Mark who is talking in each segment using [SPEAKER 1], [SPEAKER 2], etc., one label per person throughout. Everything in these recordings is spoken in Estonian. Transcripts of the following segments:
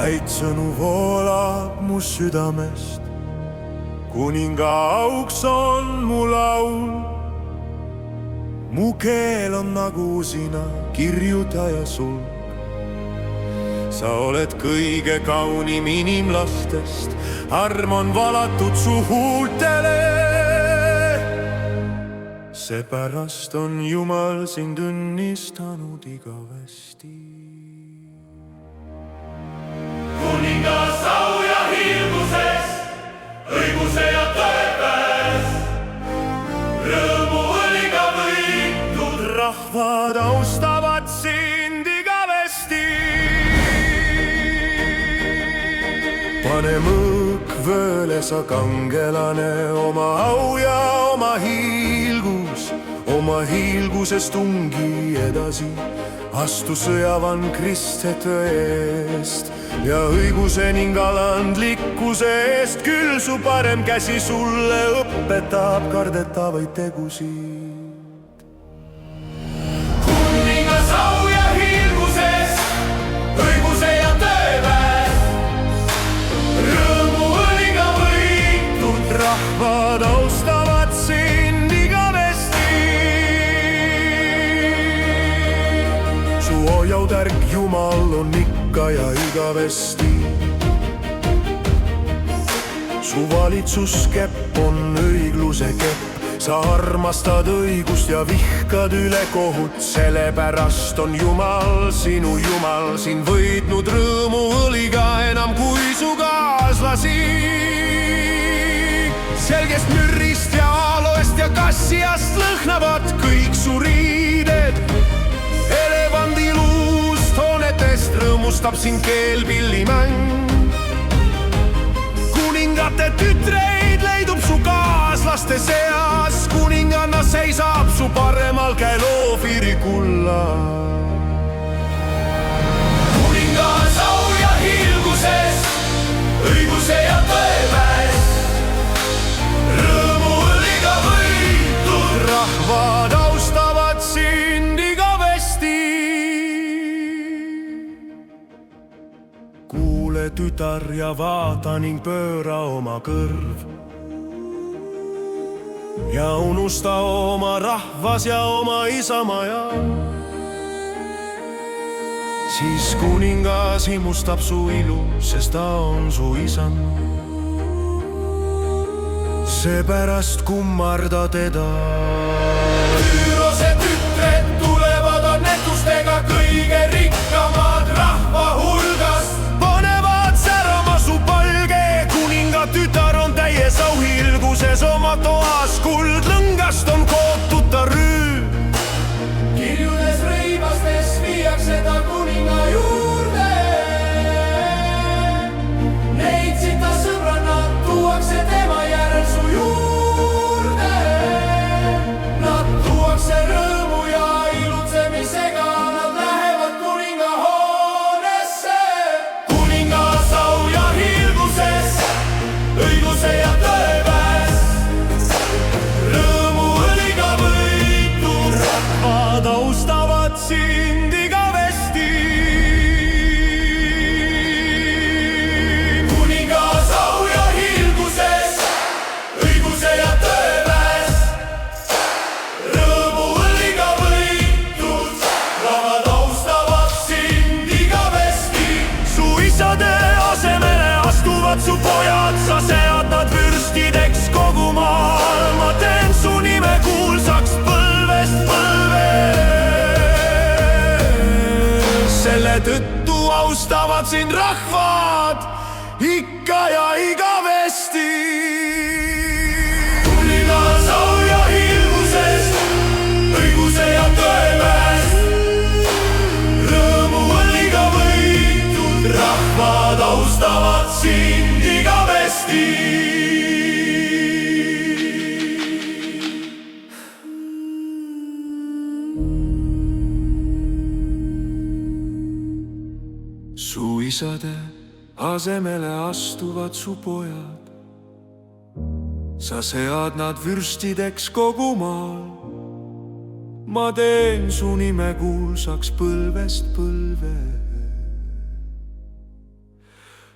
[SPEAKER 1] vaid sõnu voolab mu südamest. Kuninga auks on mu laul, mu keel on nagu sina, kirjutaja sulg. Sa oled kõige kaunim inimlastest, arm on valatud su huultele. Seepärast on Jumal sind õnnistanud igavesti.
[SPEAKER 2] Kuningas au ja hiilguses, õiguse ja tõe käes, rõõmu õliga võitud
[SPEAKER 1] rahvad austavad sind igavesti. Pane mõõk vööle sa kangelane, oma au ja oma hiilguses tungi edasi. Astu sõjavankriste tõe eest ja õiguse ning alandlikkuse eest. Küll su parem käsi sulle õpetab kardetavaid tegusid.
[SPEAKER 2] Kuningas au ja hiilguses, õiguse ja tõe käes, rõõmu õliga võitud
[SPEAKER 1] rahvad austavad sind igavesti. Su hoiautärk Jumal on ikka ja igavesti. Su valitsuskepp on õigluse kepp. Sa armastad õigust ja vihkad üle kohut. Sellepärast on Jumal, sinu Jumal, sind võitnud rõõmu õliga enam kui su kaaslasi. Selgest mürrist ja aloest ja kassiast lõhnavad kõik su riided. Elevandiluust hoonetest rõõmustab sind keelpillimäng. Kuningate tütreid leidub su kaaslaste seas. Kuninganna seisab su paremal käel Oofiri kulla.
[SPEAKER 2] Kuningas au ja hiilguses, õiguse ja tõe käes, rõõmu õliga võitud
[SPEAKER 1] rahvad austavad sind igavesti. Kuule tütar ja vaata ning pööra oma kõrv ja unusta oma rahvas ja oma isamaja. Siis kuningas imustab su ilu, sest ta on su isand. Seepärast kummarda teda.
[SPEAKER 2] Küürose tütred tulevad annetustega kõige rikkamad rahva hulgast.
[SPEAKER 1] Panevad särama su palge, kuninga tütar on täies auhiilguses oma toas. Kuldlõngast on kootud ta rüü.
[SPEAKER 2] Kirjudes rõivastes viiakse ta kuninga juurde. Neid sita sõbrannad tuuakse tema järel su juurde. Nad tuuakse rõõmu ja ilutsemisega, nad lähevad kuninga hoonesse. Kuningas au ja hiilguses, õiguse ja tõe käes, rõõmu õliga võitud
[SPEAKER 1] rahvad austavad sind igavesti.
[SPEAKER 2] Kuningas au ja hiilguses, õiguse ja tõe käes, rõõmu õliga võitud rahvad austavad sind igavesti.
[SPEAKER 1] Su isade asemele astuvad su pojad, sa sead nad vürstideks kogu maal. Ma teen su nime kuulsaks põlvest põlve. Selle tõttu austavad sind rahvad ikka ja igavesti.
[SPEAKER 2] Kuningas au ja hiilguses, õiguse ja tõe käes, rõõmu õliga võitud rahvad austavad sind igavesti.
[SPEAKER 1] Su isade asemele astuvad su pojad, sa sead nad vürstideks kogu maal. Ma teen su nime kuulsaks põlvest põlve. Selle tõttu austavad sind rahvad ikka ja igavesti. Kuningas au ja hiilguses, õiguse ja tõe käes, rõõmu õliga võitud rahvad austavad sind igavesti.
[SPEAKER 2] Kuningas au ja hiilguses, õiguse ja tõe käes, rõõmu õliga võitud rahvad austavad sind igavesti. Kuningas au ja hiilguses, õiguse ja tõe käes, rõõmu õliga võitud rahvad austavad sind igavesti.
[SPEAKER 1] Ma teen su nime kuulsaks põlvest põlve.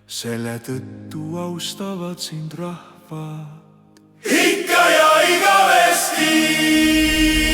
[SPEAKER 1] selle tõttu austavad sind rahvad
[SPEAKER 2] ikka ja igavesti.